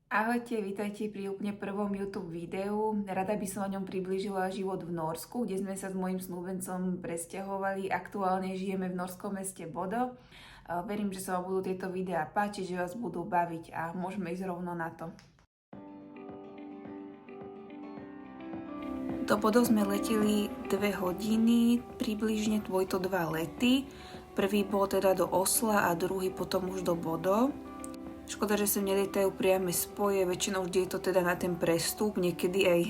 Ahojte, vítajte pri úplne prvom YouTube videu. Rada by som o ňom priblížila život v Norsku, kde sme sa s mojím snúbencom presťahovali. Aktuálne žijeme v norskom meste Bodo. Verím, že sa vám budú tieto videá páčiť, že vás budú baviť a môžeme ísť rovno na to. Do Bodo sme leteli 2 hodiny, približne boli to 2 lety. Prvý bol teda do Osla a druhý potom už do Bodo. Škoda, že sa nelietajú priame spoje, väčšinou vždy je to teda na ten prestup, niekedy aj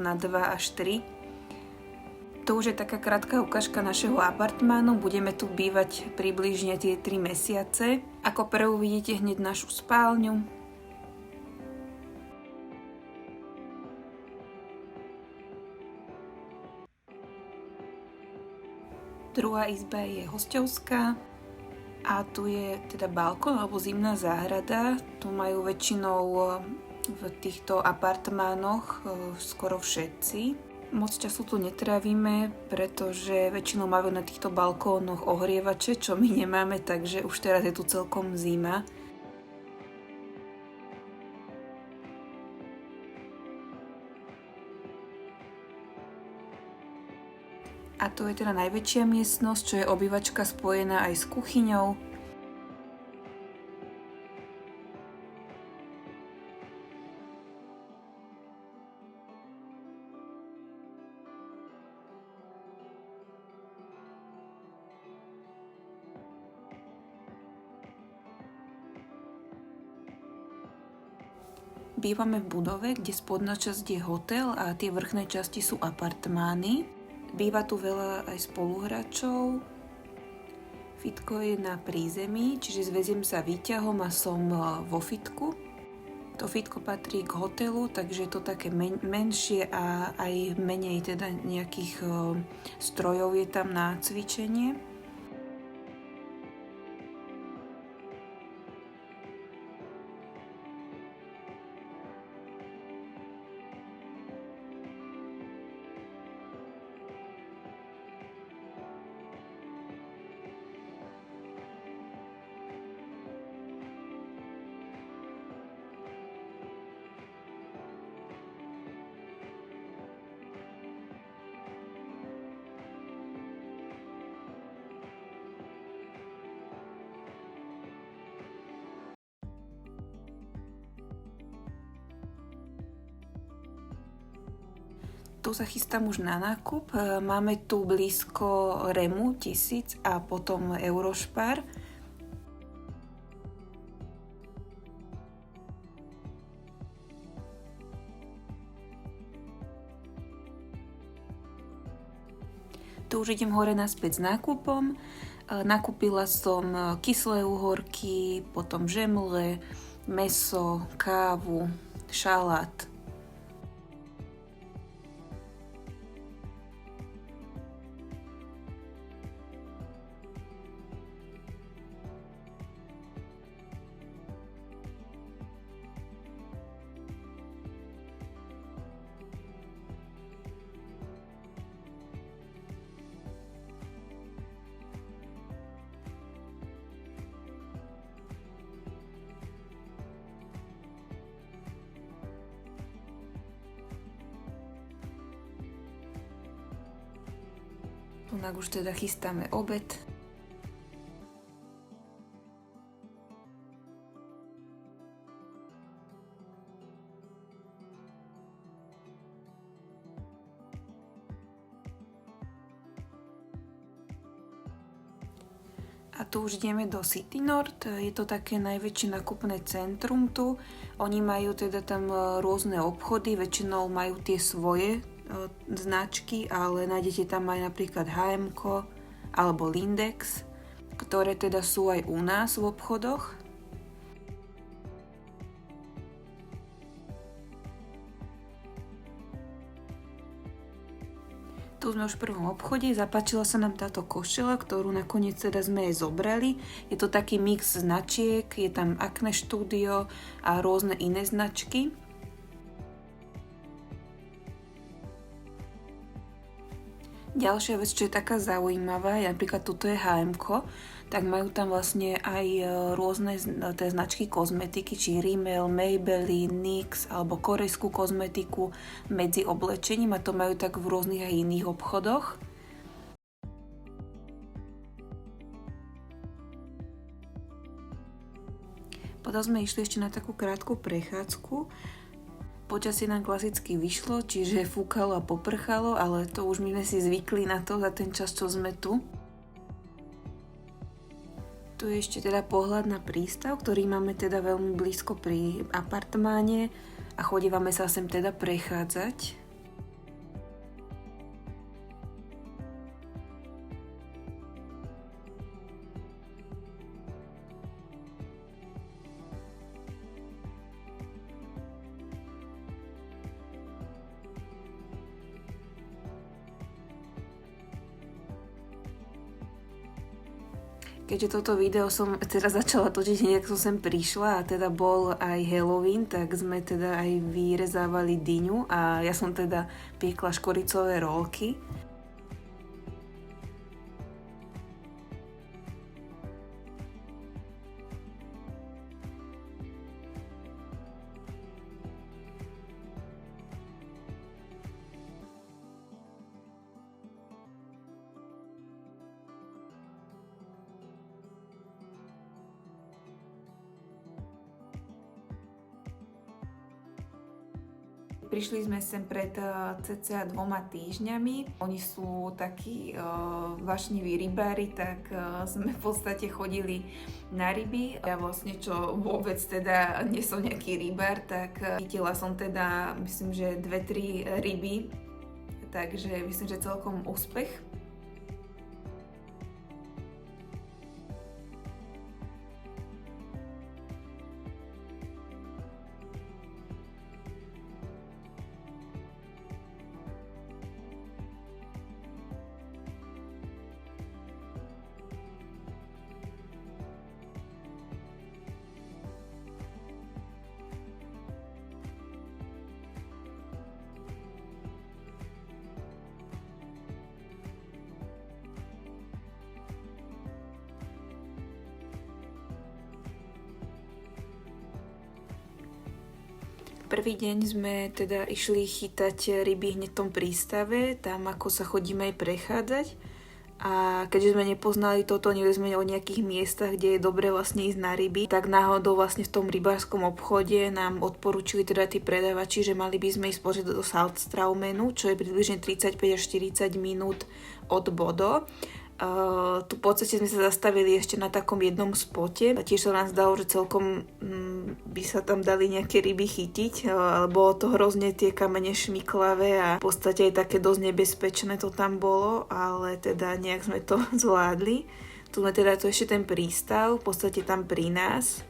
na 2 až 3. To už je taká krátka ukážka našeho apartmánu, budeme tu bývať približne tie 3 mesiace. Ako prvú vidíte hneď našu spálňu. Druhá izba je hosťovská. A tu je teda balkón alebo zimná záhrada. Tu majú väčšinou v týchto apartmánoch skoro všetci. Moc času tu netrávime, pretože väčšinou majú na týchto balkónoch ohrievače, čo my nemáme, takže už teraz je tu celkom zima. A to je teda najväčšia miestnosť, čo je obývačka spojená aj s kuchyňou. Bývame v budove, kde spodná časť je hotel a tie vrchné časti sú apartmány. Býva tu veľa aj spoluhráčov. Fitko je na prízemí, čiže zveziem sa výťahom a som vo fitku. To fitko patrí k hotelu, takže je to také menšie a aj menej teda nejakých strojov je tam na cvičenie. Tu sa chystám už na nákup. Máme tu blízko Remu 1000 a potom Eurospar. Tu už idem hore naspäť s nákupom. Nakúpila som kyslé uhorky, potom žemle, mäso, kávu, šalát. Tunak už teda chystáme obed. A tu už ideme do City Nord, je to také najväčšie nákupné centrum tu. Oni majú teda tam rôzne obchody, väčšinou majú tie svoje značky, ale nájdete tam aj napríklad H&M alebo Lindex, ktoré teda sú aj u nás v obchodoch. Tu sme už v prvom obchode, zapáčila sa nám táto košela, ktorú nakoniec teda sme jej zobrali. Je to taký mix značiek, je tam Acne Studio a rôzne iné značky. Ďalšia vec, čo je taká zaujímavá, je napríklad tuto je H&M. tak majú tam vlastne aj rôzne tie značky kozmetiky, či Rimmel, Maybelline, NYX alebo korejskú kozmetiku medzi oblečením a to majú tak v rôznych aj iných obchodoch. Potom sme išli ešte na takú krátku prechádzku. Počasie nám klasicky vyšlo, čiže fúkalo a poprchalo, ale to už my sme si zvykli na to za ten čas, čo sme tu. Tu je ešte teda pohľad na prístav, ktorý máme teda veľmi blízko pri apartmáne a chodívame sa sem teda prechádzať. Keďže toto video som teda začala točiť, nejak som sem prišla a teda bol aj Halloween, tak sme teda aj vyrezávali dyňu a ja som teda piekla škoricové rolky. Prišli sme sem pred cca 2 týždňami. Oni sú takí vášniví rybári, tak sme v podstate chodili na ryby. Ja vlastne, čo vôbec teda nie som nejaký rybár, tak chytila som teda, myslím, že 2-3 ryby. Takže myslím, že celkom úspech. Prvý deň sme teda išli chytať ryby hneď v tom prístave, tam ako sa chodíme aj prechádzať. A keďže sme nepoznali toto, neviem sme o nejakých miestach, kde je dobre vlastne ísť na ryby, tak náhodou vlastne v tom rybárskom obchode nám odporúčili teda tí predavači, že mali by sme ísť pozrieť do Saltstraumenu, čo je približne 35 až 40 minút od Bodo. Tu v podstate sme sa zastavili ešte na takom jednom spote a tiež sa nám zdalo, že celkom by sa tam dali nejaké ryby chytiť, ale bolo to hrozne tie kamene šmiklavé a v podstate aj také dosť nebezpečné to tam bolo, ale teda nejak sme to zvládli. Tu sme teda to ešte ten prístav, v podstate tam pri nás.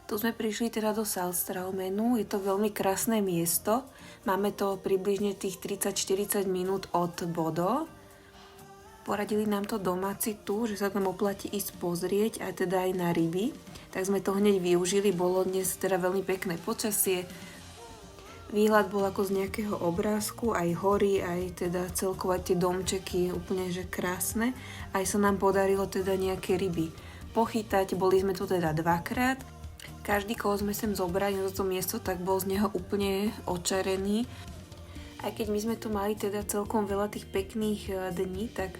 Tu sme prišli teda do Saltstraumenu, je to veľmi krásne miesto. Máme to približne tých 30-40 minút od Bodo. Poradili nám to domáci tu, že sa tam oplatí ísť pozrieť a teda aj na ryby. Tak sme to hneď využili, bolo dnes teda veľmi pekné počasie. Výhľad bol ako z nejakého obrázku, aj hory, aj teda celkovo tie domčeky, úplne že krásne. Aj sa nám podarilo teda nejaké ryby pochytať, boli sme tu teda dvakrát. Každý, koho sme sem zobrali na toto miesto, tak bol z neho úplne očarený. Aj keď my sme tu mali teda celkom veľa tých pekných dní, tak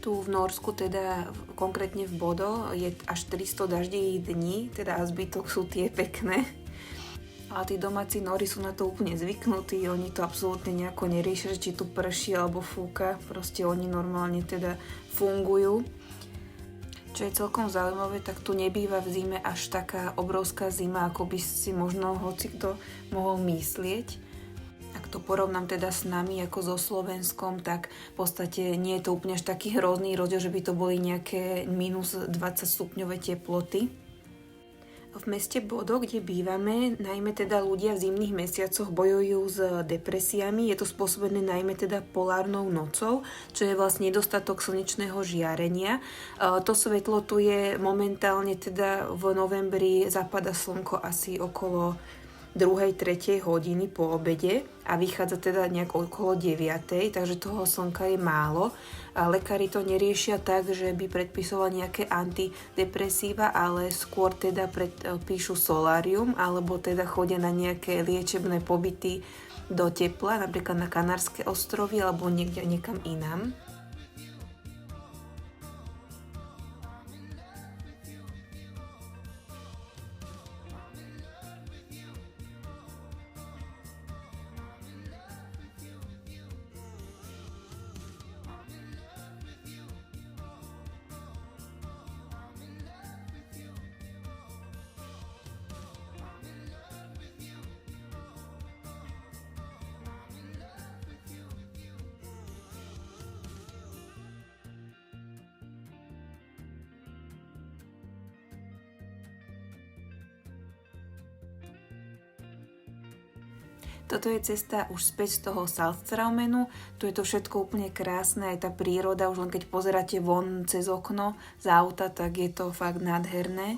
tu v Norsku, teda konkrétne v Bodo, je až 300 daždivých dní, teda a zbytok sú tie pekné. A tí domáci Nóri sú na to úplne zvyknutí, oni to absolútne nejako neriešia, či tu prší alebo fúka, proste oni normálne teda fungujú. Čo je celkom zaujímavé, tak tu nebýva v zime až taká obrovská zima, ako by si možno hocikto mohol myslieť. Ak to porovnám teda s nami ako so Slovenskom, tak v podstate nie je to úplne až taký hrozný rozdiel, že by to boli nejaké minus 20 stupňové teploty. V meste Bodo, kde bývame, najmä teda ľudia v zimných mesiacoch bojujú s depresiami. Je to spôsobené najmä teda polárnou nocou, čo je vlastne nedostatok slnečného žiarenia. To svetlo tu je momentálne teda v novembri, zapada slnko asi okolo 2. 3. hodiny po obede a vychádza teda nejak okolo 9. takže toho slnka je málo. A lekári to neriešia tak, že by predpisovali nejaké antidepresíva, ale skôr teda píšu solárium alebo teda chodia na nejaké liečebné pobyty do tepla, napríklad na Kanárske ostrovy alebo niekde niekam inám. Toto je cesta už späť z toho Salztraumenu. Tu je to všetko úplne krásne, aj tá príroda, už len keď pozeráte von cez okno z auta, tak je to fakt nádherné.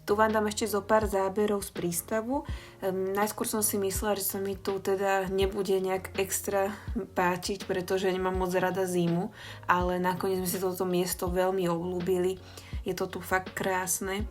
Tu vám dám ešte zo pár záberov z prístavu. Najskôr som si myslela, že sa mi tu teda nebude nejak extra páčiť, pretože nemám moc rada zimu, ale nakoniec sme si toto miesto veľmi obľúbili. Je to tu fakt krásne.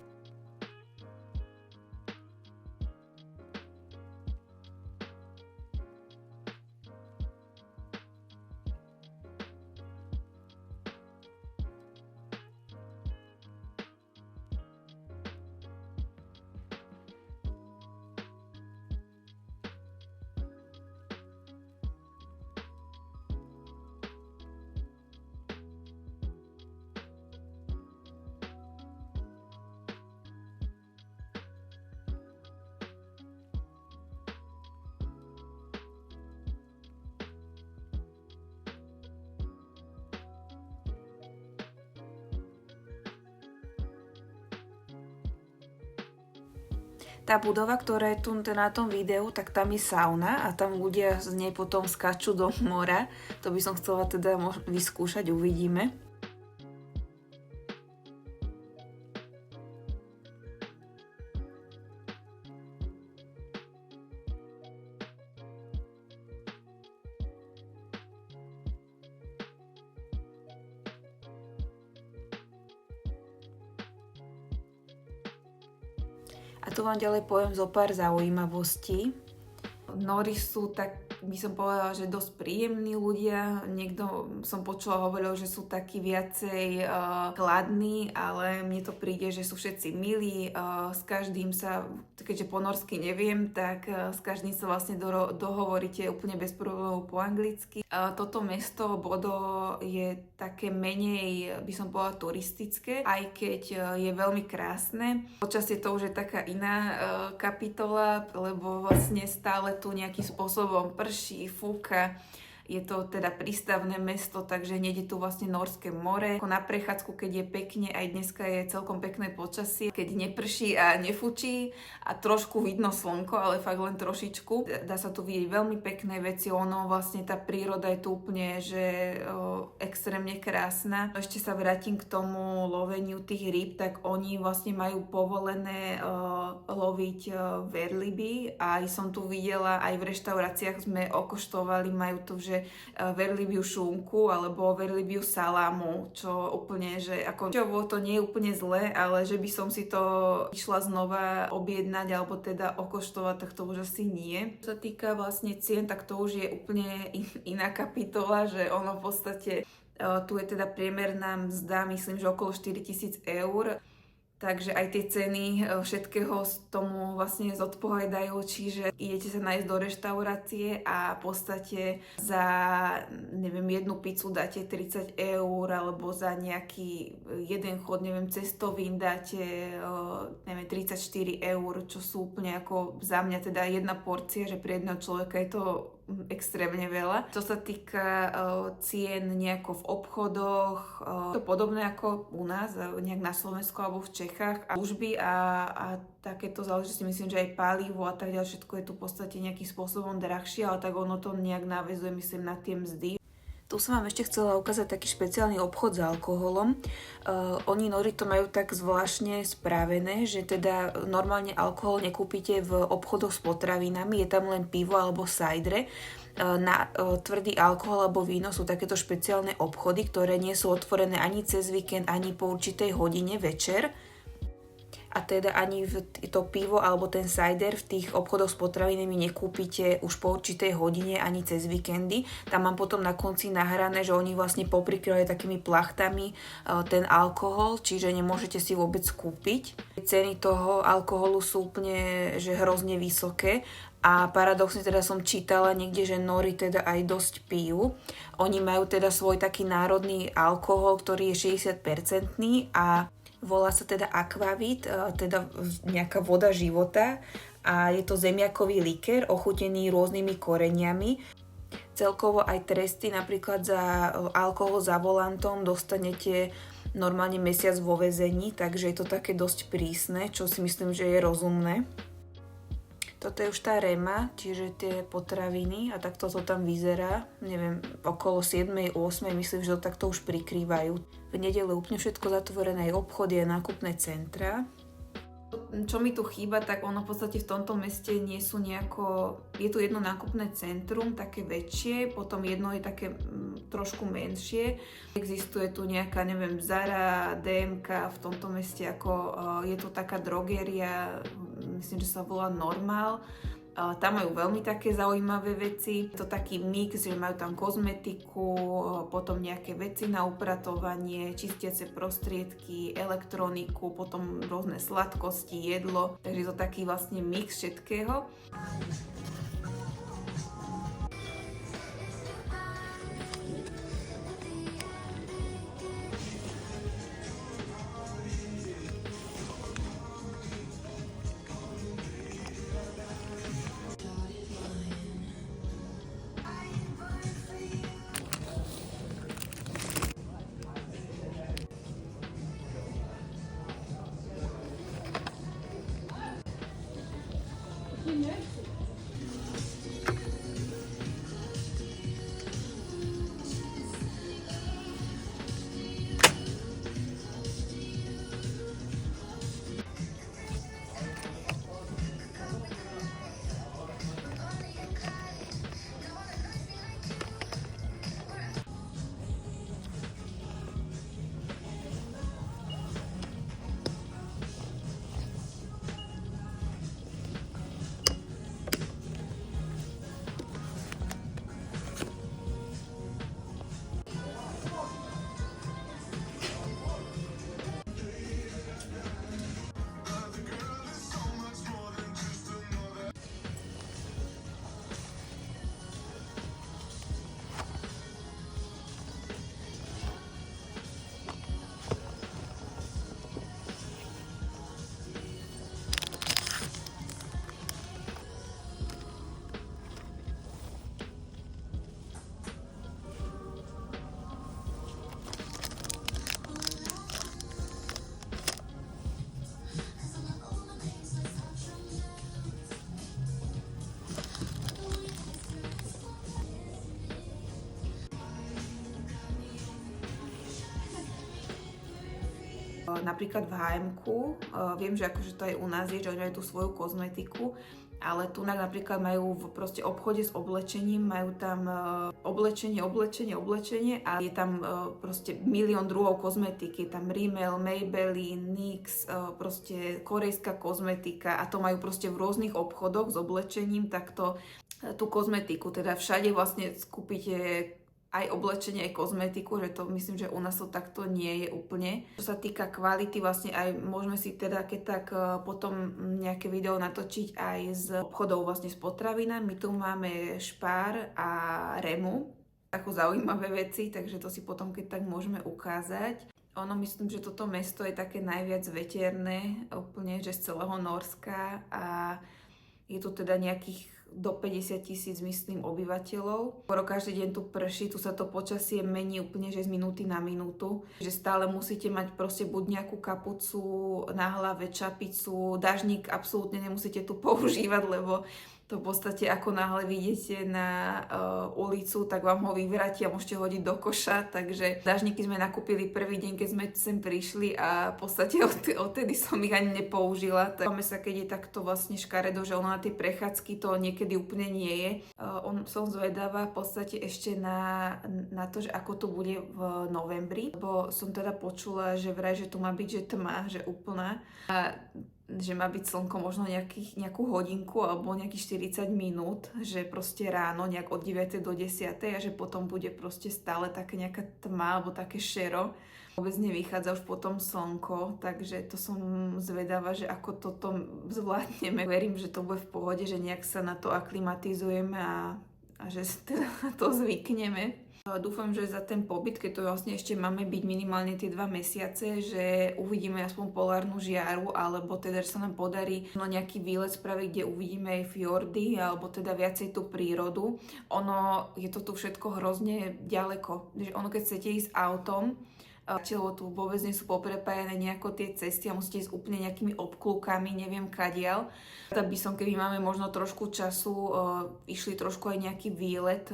Tá budova, ktorá je tu na tom videu, tak tam je sauna a tam ľudia z nej potom skáču do mora. To by som chcela teda vyskúšať, uvidíme. A tu vám ďalej poviem zo pár zaujímavostí. Nóri sú tak, by som povedala, že dosť príjemní ľudia. Niekto som počula, hovoril, že sú takí viacej kladní, ale mne to príde, že sú všetci milí. S každým sa, keďže po norsky neviem, tak s každým sa vlastne dohovoríte úplne bez problémov po anglicky. Toto mesto Bodo je také menej, by som povedala, turistické, aj keď je veľmi krásne. Počasie to už je taká iná kapitola, lebo vlastne stále tu nejakým spôsobom prší, fúka. Je to teda prístavné mesto, takže nejde tu vlastne Norské more. Na prechádzku, keď je pekne, aj dneska je celkom pekné počasie, keď neprší a nefučí a trošku vidno slnko, ale fakt len trošičku. Dá sa tu vidieť veľmi pekné veci, ono vlastne tá príroda je tu úplne, že extrémne krásna. Ešte sa vrátim k tomu loveniu tých rýb, tak oni vlastne majú povolené loviť verliby a som tu videla, aj v reštauráciách sme okoštovali, majú tu, že že verlibiu šunku alebo verlibiu salámu, čo úplne, že ako to nie je úplne zlé, ale že by som si to išla znova objednať alebo teda okoštovať, tak to už asi nie. Čo sa týka vlastne cien, tak to už je úplne iná kapitola, že ono v podstate tu je teda priemerná mzda, myslím, že okolo 4 000 eur. Takže aj tie ceny všetkého tomu vlastne zodpovedajú, čiže idete sa nájsť do reštaurácie a v podstate za, neviem, jednu pizzu dáte 30 eur, alebo za nejaký jeden chod, neviem, cestovín dáte, neviem, 34 eur, čo sú úplne ako za mňa teda jedna porcia, že pre jedného človeka je to extrémne veľa. Čo sa týka cien nejako v obchodoch, to podobné ako u nás, nejak na Slovensku alebo v Čechách, a služby a takéto záležitosti, myslím, že aj palivo a tak ďalej, všetko je tu v podstate nejakým spôsobom drahšie, ale tak ono to nejak naväzuje, myslím, na tie mzdy. Tu som vám ešte chcela ukázať taký špeciálny obchod s alkoholom. Oni Nori to majú tak zvláštne spravené, že teda normálne alkohol nekúpite v obchodoch s potravinami, je tam len pivo alebo sajdre. Na tvrdý alkohol alebo víno sú takéto špeciálne obchody, ktoré nie sú otvorené ani cez víkend, ani po určitej hodine večer. A teda ani to pivo alebo ten cider v tých obchodoch s potravinami nekúpite už po určitej hodine ani cez víkendy. Tam mám potom na konci nahrané, že oni vlastne poprikryli takými plachtami ten alkohol, čiže nemôžete si vôbec kúpiť. Ceny toho alkoholu sú úplne že hrozne vysoké. A paradoxne teda som čítala niekde, že Nori teda aj dosť pijú. Oni majú teda svoj taký národný alkohol, ktorý je 60% a volá sa teda Aquavit, teda nejaká voda života, a je to zemiakový likér ochutený rôznymi koreniami. Celkovo aj tresty, napríklad za alkohol za volantom dostanete normálne mesiac vo väzení, takže je to také dosť prísne, čo si myslím, že je rozumné. Toto je už tá Rema, čiže tie potraviny, a takto to tam vyzerá. Neviem, okolo 7-8, myslím, že to takto už prikrývajú. V nedeľu úplne všetko zatvorené, aj obchody a nákupné centra. Čo mi tu chýba, tak ono v podstate v tomto meste nie sú nejako... Je tu jedno nákupné centrum, také väčšie, potom jedno je také trošku menšie. Existuje tu nejaká, neviem, Zara, DMK, v tomto meste ako je to taká drogéria, myslím, že sa volá Normal. Tam majú veľmi také zaujímavé veci. Je to taký mix, že majú tam kozmetiku, potom nejaké veci na upratovanie, čistiace prostriedky, elektroniku, potom rôzne sladkosti, jedlo. Takže je to taký vlastne mix všetkého. Napríklad v H&M-ku, viem, že akože to aj u nás je, že oni majú tú svoju kozmetiku, Ale tu napríklad majú v proste obchode s oblečením, majú tam oblečenie a je tam proste milión druhov kozmetiky. Je tam Rimmel, Maybelline, NYX, proste korejská kozmetika a to majú proste v rôznych obchodoch s oblečením, takto tú kozmetiku. Teda všade vlastne skúpite aj oblečenie, aj kozmetiku, že to myslím, že u nás to takto nie je úplne. Čo sa týka kvality, vlastne aj môžeme si teda keď tak potom nejaké video natočiť aj z obchodov vlastne s potravinami. My tu máme Spar a Remu, ako zaujímavé veci, takže to si potom keď tak môžeme ukázať. Ono, myslím, že toto mesto je také najviac veterné, úplne, že z celého Nórska a je tu teda nejakých do 50 000, myslím, obyvateľov. Skoro každý deň tu prší, tu sa to počasie mení úplne, že z minúty na minútu. Že stále musíte mať proste buď nejakú kapucu na hlave, čapicu, dážnik absolútne nemusíte tu používať, lebo to v podstate ako náhle vyjdete na ulicu, tak vám ho vyvráti a môžete hodiť do koša. Takže dážniky sme nakúpili prvý deň, keď sme sem prišli a v podstate odtedy som ich ani nepoužila. Máme sa, keď je takto vlastne škaredo, že ono na tie prechádzky to niekedy úplne nie je. Som zvedavá v podstate ešte na to, že ako to bude v novembri, lebo som teda počula, že vraj, že tu má byť, že tma, že úplná. A že má byť slnko možno nejakú hodinku alebo nejakých 40 minút, že proste ráno nejak od 9. do 10. a že potom bude proste stále také nejaká tma alebo také šero. Vôbec nevychádza už potom slnko, takže to som zvedavá, že ako toto zvládneme. Verím, že to bude v pohode, že nejak sa na to aklimatizujeme a že teda na to zvykneme. Dúfam, že za ten pobyt, keď to vlastne ešte máme byť minimálne tie 2 mesiace, že uvidíme aspoň polárnu žiaru, alebo teda, že sa nám podarí nejaký výlet spraviť, kde uvidíme aj fjordy, alebo teda viacej tú prírodu. Ono je to tu všetko hrozne ďaleko. Ono, keď chcete ísť autom, lebo tu vôbec nie sú poprepájané nejako tie cesty a musíte ísť úplne nejakými obklúkami, neviem kadiaľ. Tak by som, keby máme možno trošku času, išli trošku aj nejaký výlet,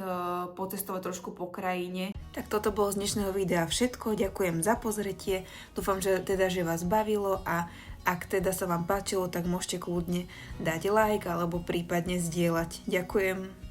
pocestovať trošku po krajine. Tak toto bolo z dnešného videa všetko, ďakujem za pozretie, dúfam, že vás bavilo a ak teda sa vám páčilo, tak môžete kľudne dať like alebo prípadne zdieľať. Ďakujem.